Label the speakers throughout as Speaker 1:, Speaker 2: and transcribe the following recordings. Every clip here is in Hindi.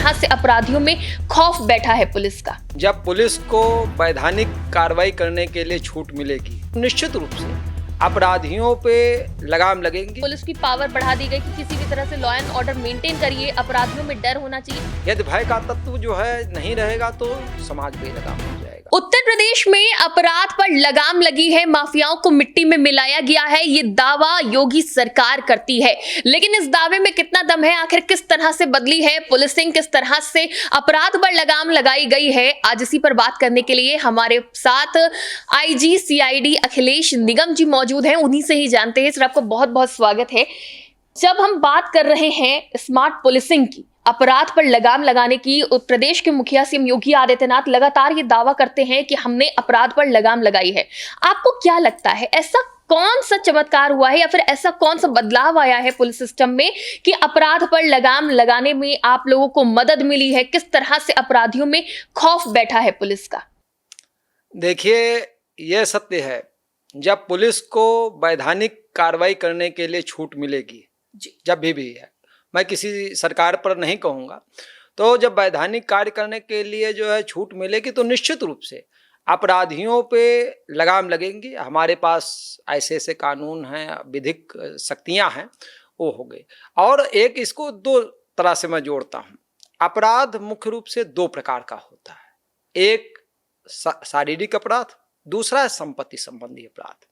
Speaker 1: तरह से अपराधियों में खौफ बैठा है पुलिस का।
Speaker 2: जब पुलिस को वैधानिक कार्रवाई करने के लिए छूट मिलेगी, निश्चित रूप से अपराधियों पे लगाम लगेंगी।
Speaker 1: पुलिस की पावर बढ़ा दी गई कि किसी भी तरह से लॉ एंड ऑर्डर मेंटेन करिए, अपराधियों में डर होना चाहिए।
Speaker 2: यदि भय का तत्व जो है नहीं रहेगा तो समाज बेलगाम हो जाएगा।
Speaker 1: उत्तर प्रदेश में अपराध पर लगाम लगी है, माफियाओं को मिट्टी में मिलाया गया है, ये दावा योगी सरकार करती है। लेकिन इस दावे में कितना दम है, आखिर किस तरह से बदली है पुलिसिंग, किस तरह से अपराध पर लगाम लगाई गई है, आज इसी पर बात करने के लिए हमारे साथ आईजी सीआईडी अखिलेश निगम जी मौजूद हैं। उन्हीं से ही जानते हैं। सर, आपका बहुत बहुत स्वागत है। जब हम बात कर रहे हैं स्मार्ट पुलिसिंग की, अपराध पर लगाम लगाने की, प्रदेश के मुखिया सीएम योगी आदित्यनाथ लगातार ये दावा करते हैं कि हमने अपराध पर लगाम लगाई है। आपको क्या लगता है, ऐसा कौन सा चमत्कार हुआ है या फिर ऐसा कौन सा बदलाव आया है पुलिस सिस्टम में कि अपराध पर लगाम लगाने में आप लोगों को मदद मिली है? किस तरह से अपराधियों में खौफ बैठा है पुलिस का?
Speaker 2: देखिए, यह सत्य है, जब पुलिस को वैधानिक कार्रवाई करने के लिए छूट मिलेगी, जब भी है, मैं किसी सरकार पर नहीं कहूँगा, तो जब वैधानिक कार्य करने के लिए जो है छूट मिलेगी तो निश्चित रूप से अपराधियों पे लगाम लगेंगी। हमारे पास ऐसे ऐसे कानून हैं, विधिक शक्तियाँ हैं, वो हो गए। और एक इसको दो तरह से मैं जोड़ता हूँ। अपराध मुख्य रूप से दो प्रकार का होता है, एक शारीरिक अपराध, दूसरा है संपत्ति संबंधी अपराध।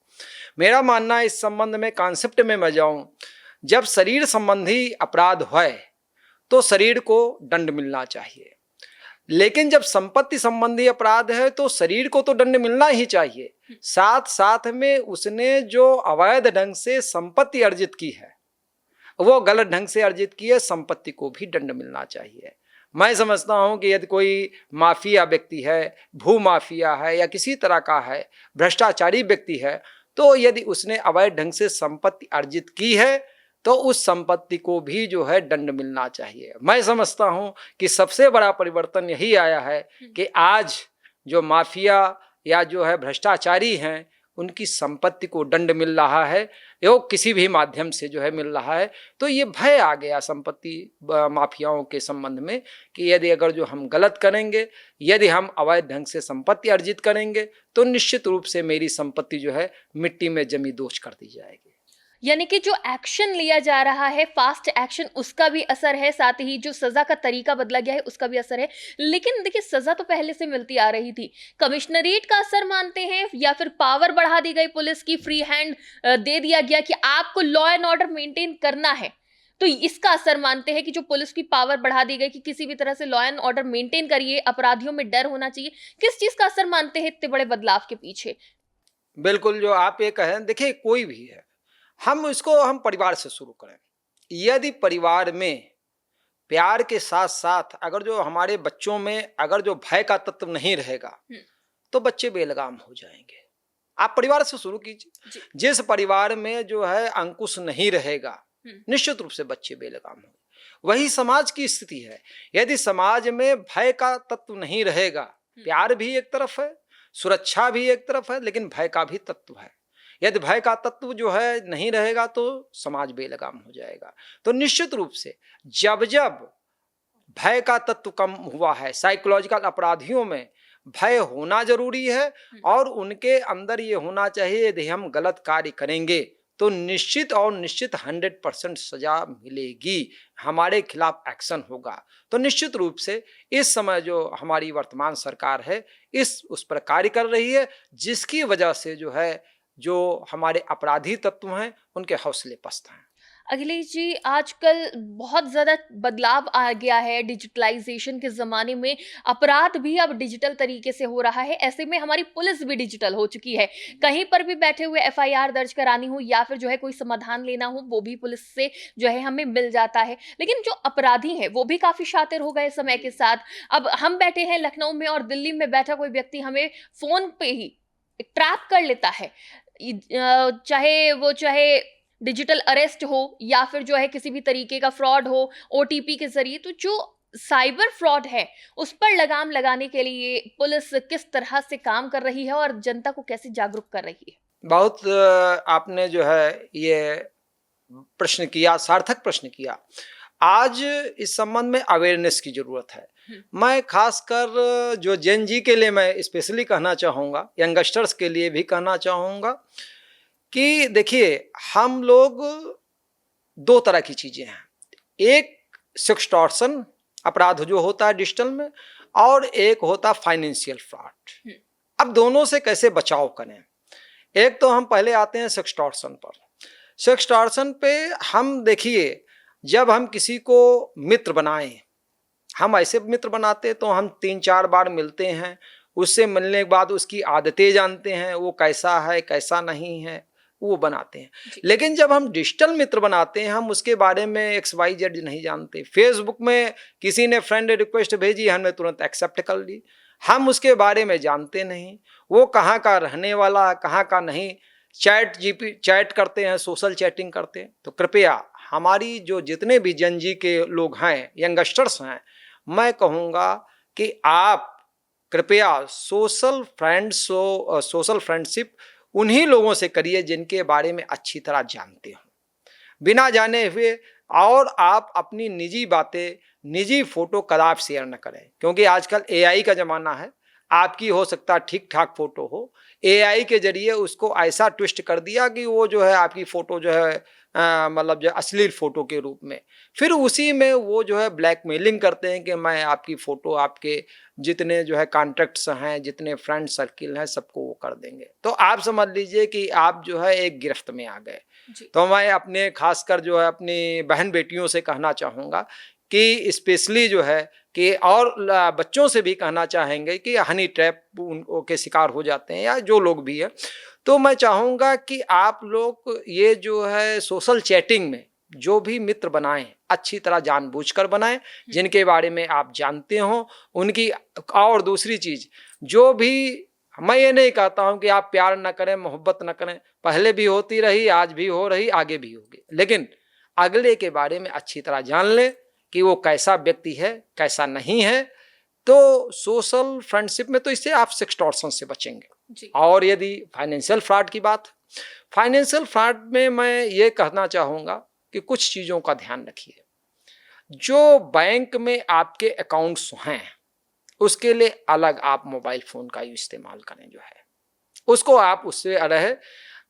Speaker 2: मेरा मानना है, इस संबंध में कॉन्सेप्ट में मैं जाऊं, जब शरीर संबंधी अपराध है तो शरीर को दंड मिलना चाहिए, लेकिन जब संपत्ति संबंधी अपराध है तो शरीर को तो दंड मिलना ही चाहिए, साथ साथ में उसने जो अवैध ढंग से संपत्ति अर्जित की है, वो गलत ढंग से अर्जित की है, संपत्ति को भी दंड मिलना चाहिए। मैं समझता हूं कि यदि कोई माफिया व्यक्ति है, भू माफिया है या किसी तरह का है, भ्रष्टाचारी व्यक्ति है, तो यदि उसने अवैध ढंग से संपत्ति अर्जित की है तो उस संपत्ति को भी जो है दंड मिलना चाहिए। मैं समझता हूं कि सबसे बड़ा परिवर्तन यही आया है कि आज जो माफिया या जो है भ्रष्टाचारी हैं, उनकी संपत्ति को दंड मिल रहा है, वो किसी भी माध्यम से जो है मिल रहा है। तो ये भय आ गया संपत्ति माफियाओं के संबंध में कि यदि अगर जो हम गलत करेंगे, यदि हम अवैध ढंग से संपत्ति अर्जित करेंगे तो निश्चित रूप से मेरी संपत्ति जो है मिट्टी में जमी दोष कर दी जाएगी।
Speaker 1: यानी कि जो एक्शन लिया जा रहा है, फास्ट एक्शन, उसका भी असर है, साथ ही जो सजा का तरीका बदला गया है उसका भी असर है। लेकिन देखिए, सजा तो पहले से मिलती आ रही थी। कमिश्नरेट का असर मानते हैं या फिर पावर बढ़ा दी गई, पुलिस की फ्री हैंड दे दिया गया कि आपको लॉ एंड ऑर्डर मेंटेन करना है, तो इसका असर मानते हैं कि जो पुलिस की पावर बढ़ा दी गई कि किसी भी तरह से लॉ एंड ऑर्डर मेंटेन करिए, अपराधियों में डर होना चाहिए, किस चीज का असर मानते हैं इतने बड़े बदलाव के पीछे?
Speaker 2: बिल्कुल, जो आप ये कहें, देखिए कोई भी है, हम परिवार से शुरू करें। यदि परिवार में प्यार के साथ साथ अगर जो हमारे बच्चों में अगर जो भय का तत्व नहीं रहेगा तो बच्चे बेलगाम हो जाएंगे। आप परिवार से शुरू कीजिए। जिस परिवार में जो है अंकुश नहीं रहेगा, निश्चित रूप से बच्चे बेलगाम होंगे। वही समाज की स्थिति है। यदि समाज में भय का तत्व नहीं रहेगा, प्यार भी एक तरफ है, सुरक्षा भी एक तरफ है, लेकिन भय का भी तत्व है। यदि भय का तत्व जो है नहीं रहेगा तो समाज बेलगाम हो जाएगा। तो निश्चित रूप से जब जब भय का तत्व कम हुआ है, साइकोलॉजिकल अपराधियों में भय होना जरूरी है और उनके अंदर ये होना चाहिए, यदि हम गलत कार्य करेंगे तो निश्चित और निश्चित 100% सजा मिलेगी, हमारे खिलाफ एक्शन होगा। तो निश्चित रूप से इस समय जो हमारी वर्तमान सरकार है उस पर कार्य कर रही है, जिसकी वजह से जो है जो हमारे अपराधी तत्व हैं उनके हौसले पस्त हैं।
Speaker 1: अखिलेश जी, आजकल बहुत ज़्यादा बदलाव आ गया है, डिजिटलाइजेशन के ज़माने में अपराध भी अब डिजिटल तरीके से हो रहा है। ऐसे में हमारी पुलिस भी डिजिटल हो चुकी है। कहीं पर भी बैठे हुए एफआईआर दर्ज करानी हो या फिर जो है कोई समाधान लेना हो, वो भी पुलिस से जो है हमें मिल जाता है। लेकिन जो अपराधी हैं वो भी काफ़ी शातिर हो गए समय के साथ। अब हम बैठे हैं लखनऊ में और दिल्ली में बैठा कोई व्यक्ति हमें फ़ोन पे ही ट्रैप कर लेता है, चाहे डिजिटल अरेस्ट हो या फिर जो है किसी भी तरीके का फ्रॉड हो ओटीपी के जरिए। तो जो साइबर फ्रॉड है उस पर लगाम लगाने के लिए पुलिस किस तरह से काम कर रही है और जनता को कैसे जागरूक कर रही है?
Speaker 2: बहुत आपने जो है ये प्रश्न किया, सार्थक प्रश्न किया। आज इस संबंध में अवेयरनेस की जरूरत है। मैं खासकर जो जेन जी के लिए मैं स्पेशली कहना चाहूँगा, यंगस्टर्स के लिए भी कहना चाहूँगा कि देखिए, हम लोग दो तरह की चीज़ें हैं। एक सेक्सटॉर्शन अपराध जो होता है डिजिटल में, और एक होता फाइनेंशियल फ्रॉड। अब दोनों से कैसे बचाव करें? एक तो हम पहले आते हैं सेक्सटॉर्शन पर। सेक्सटॉर्शन पे हम देखिए, जब हम किसी को मित्र बनाएं, हम ऐसे मित्र बनाते तो हम 3-4 बार मिलते हैं, उससे मिलने के बाद उसकी आदतें जानते हैं, वो कैसा है कैसा नहीं है, वो बनाते हैं। लेकिन जब हम डिजिटल मित्र बनाते हैं, हम उसके बारे में XYZ नहीं जानते। फेसबुक में किसी ने फ्रेंड रिक्वेस्ट भेजी, हमने तुरंत एक्सेप्ट कर ली, हम उसके बारे में जानते नहीं, वो कहाँ का रहने वाला, कहाँ का नहीं। चैट करते हैं, सोशल चैटिंग करते हैं। तो कृपया हमारी जो जितने भी जन जी के लोग हैं, यंगस्टर्स हैं, मैं कहूँगा कि आप कृपया सोशल फ्रेंडशिप उन्हीं लोगों से करिए जिनके बारे में अच्छी तरह जानते हो, बिना जाने हुए। और आप अपनी निजी बातें, निजी फोटो कदापि शेयर न करें, क्योंकि आजकल AI का ज़माना है। आपकी हो सकता है ठीक ठाक फोटो हो, AI के जरिए उसको ऐसा ट्विस्ट कर दिया कि वो जो है आपकी फोटो जो है मतलब जो अश्लील फोटो के रूप में, फिर उसी में वो जो है ब्लैकमेलिंग करते हैं कि मैं आपकी फ़ोटो, आपके जितने जो है कॉन्टैक्ट्स हैं, जितने फ्रेंड सर्किल हैं, सबको वो कर देंगे। तो आप समझ लीजिए कि आप जो है एक गिरफ्त में आ गए। तो मैं अपने खासकर जो है अपनी बहन बेटियों से कहना चाहूँगा कि स्पेशली जो है कि, और बच्चों से भी कहना चाहेंगे कि हनी ट्रैप के शिकार हो जाते हैं, या जो लोग भी है, तो मैं चाहूँगा कि आप लोग ये जो है सोशल चैटिंग में जो भी मित्र बनाएं, अच्छी तरह जानबूझकर बनाएं, जिनके बारे में आप जानते हो उनकी। और दूसरी चीज़, जो भी, मैं ये नहीं कहता हूँ कि आप प्यार न करें, मोहब्बत न करें, पहले भी होती रही, आज भी हो रही, आगे भी होगी, लेकिन अगले के बारे में अच्छी तरह जान लें कि वो कैसा व्यक्ति है, कैसा नहीं है। तो सोशल फ्रेंडशिप में तो इससे आप सेक्सटॉर्शन से बचेंगे जी। और यदि फाइनेंशियल फ्रॉड की बात, फाइनेंशियल फ्रॉड में मैं ये कहना चाहूँगा कि कुछ चीज़ों का ध्यान रखिए। जो बैंक में आपके अकाउंट्स हैं, उसके लिए अलग आप मोबाइल फ़ोन का इस्तेमाल करें, जो है उसको आप उससे रहे।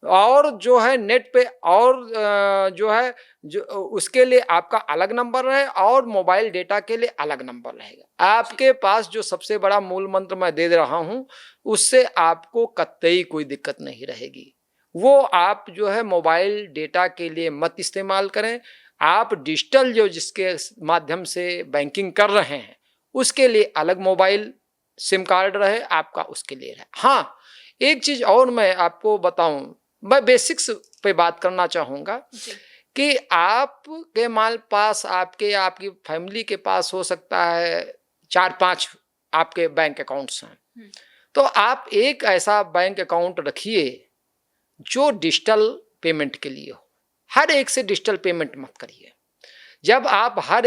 Speaker 2: और जो है नेट पे, और जो है जो उसके लिए आपका अलग नंबर रहे, और मोबाइल डेटा के लिए अलग नंबर रहेगा। आपके पास जो सबसे बड़ा मूल मंत्र मैं दे रहा हूँ, उससे आपको कतई कोई दिक्कत नहीं रहेगी। वो आप जो है मोबाइल डेटा के लिए मत इस्तेमाल करें। आप डिजिटल जो जिसके माध्यम से बैंकिंग कर रहे हैं, उसके लिए अलग मोबाइल सिम कार्ड रहे आपका, उसके लिए रहे। हाँ, एक चीज़ और मैं आपको बताऊं, मैं बेसिक्स पे बात करना चाहूँगा कि आपके पास, आपकी फैमिली के पास हो सकता है 4-5 आपके बैंक अकाउंट्स हैं। तो आप एक ऐसा बैंक अकाउंट रखिए जो डिजिटल पेमेंट के लिए हो। हर एक से डिजिटल पेमेंट मत करिए। जब आप हर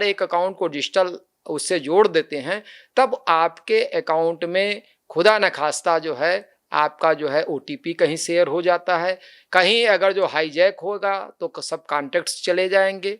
Speaker 2: एक अकाउंट को डिजिटल उससे जोड़ देते हैं, तब आपके अकाउंट में खुदा न खास्ता जो है आपका जो है OTP कहीं शेयर हो जाता है। कहीं अगर जो हाईजैक होगा तो सब कॉन्टैक्ट्स चले जाएंगे।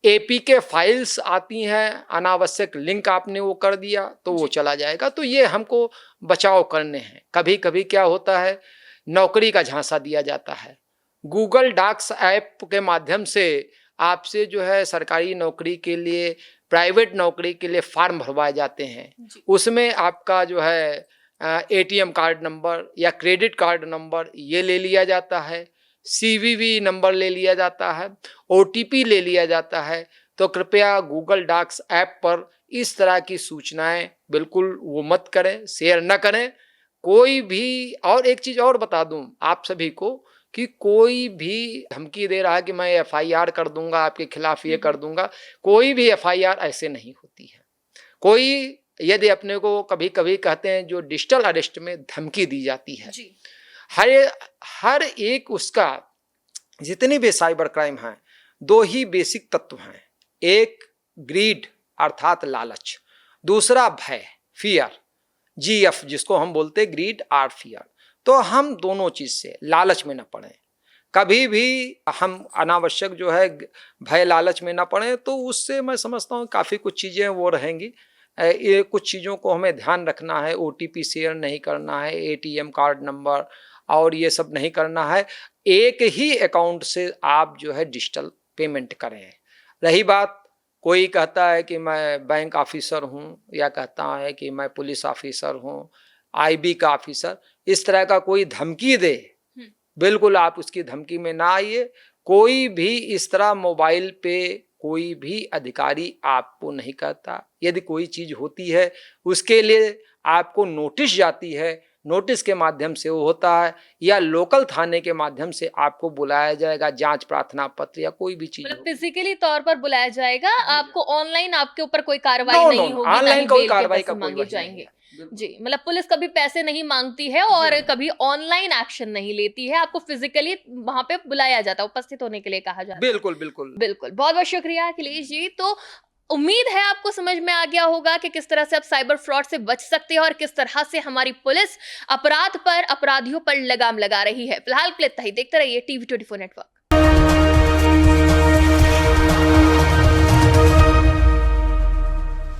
Speaker 2: APK फाइल्स आती हैं, अनावश्यक लिंक आपने वो कर दिया तो वो चला जाएगा। तो ये हमको बचाव करने हैं। कभी कभी क्या होता है, नौकरी का झांसा दिया जाता है। गूगल डॉक्स ऐप के माध्यम से आपसे जो है सरकारी नौकरी के लिए, प्राइवेट नौकरी के लिए फॉर्म भरवाए जाते हैं। उसमें आपका जो है ATM कार्ड नंबर या क्रेडिट कार्ड नंबर ये ले लिया जाता है, CVV नंबर ले लिया जाता है, OTP ले लिया जाता है। तो कृपया गूगल डॉक्स ऐप पर इस तरह की सूचनाएं बिल्कुल वो मत करें, शेयर न करें कोई भी। और एक चीज़ और बता दूं आप सभी को कि कोई भी धमकी दे रहा है कि मैं FIR कर दूंगा, आपके खिलाफ ये कर दूंगा, कोई भी FIR ऐसे नहीं होती है। कोई यदि अपने को कभी कभी कहते हैं जो डिजिटल अरेस्ट में धमकी दी जाती है जी। हर एक उसका, जितनी भी साइबर क्राइम है, 2 ही बेसिक तत्व हैं। एक ग्रीड अर्थात लालच, दूसरा भय, फियर, GF जिसको हम बोलते हैं ग्रीड और फियर। तो हम दोनों चीज से लालच में न पड़े। कभी भी हम अनावश्यक जो है भय लालच में ना पड़े, तो उससे मैं समझता हूँ काफ़ी कुछ चीज़ें वो रहेंगी। ये कुछ चीज़ों को हमें ध्यान रखना है, ओटीपी शेयर नहीं करना है, एटीएम कार्ड नंबर और ये सब नहीं करना है। एक ही अकाउंट से आप जो है डिजिटल पेमेंट करें। रही बात, कोई कहता है कि मैं बैंक ऑफिसर हूँ या कहता है कि मैं पुलिस ऑफिसर हूँ, आईबी का ऑफिसर, इस तरह का कोई धमकी दे, बिल्कुल आप उसकी धमकी में ना आइए। कोई भी इस तरह मोबाइल पे कोई भी अधिकारी आपको नहीं कहता। यदि कोई चीज होती है उसके लिए आपको नोटिस जाती है, नोटिस के माध्यम से वो होता है, या लोकल थाने के माध्यम से आपको बुलाया जाएगा, जांच प्रार्थना पत्र या कोई भी चीज
Speaker 1: मतलब
Speaker 2: हो।
Speaker 1: फिजिकली तौर पर बुलाया जाएगा, आपको ऑनलाइन आपके ऊपर कोई कार्रवाई
Speaker 2: नो नो
Speaker 1: नहीं होगी, ना
Speaker 2: ऑनलाइन
Speaker 1: ही
Speaker 2: कोई
Speaker 1: बेल के
Speaker 2: कार्रवाई का
Speaker 1: पैसे
Speaker 2: कोई
Speaker 1: मांगे
Speaker 2: वही नहीं
Speaker 1: जाएंगे।
Speaker 2: है। बिल्कुल।
Speaker 1: जी, मतलब पुलिस कभी पैसे नहीं मांगती है
Speaker 2: जी
Speaker 1: और
Speaker 2: हाँ।
Speaker 1: कभी ऑनलाइन एक्शन नहीं लेती है, आपको फिजिकली वहां पे बुलाया जाता है, उपस्थित होने के लिए कहा जाता है।
Speaker 2: बिल्कुल बिल्कुल।
Speaker 1: बिल्कुल, बहुत बहुत शुक्रिया अखिलेश जी। तो उम्मीद है आपको समझ में आ गया होगा कि किस तरह से आप साइबर फ्रॉड से बच सकते हैं और किस तरह से हमारी पुलिस अपराध पर, अपराधियों पर लगाम लगा रही है। फिलहाल के लिए इतना ही। देखते रहिए टीवी 24 नेटवर्क।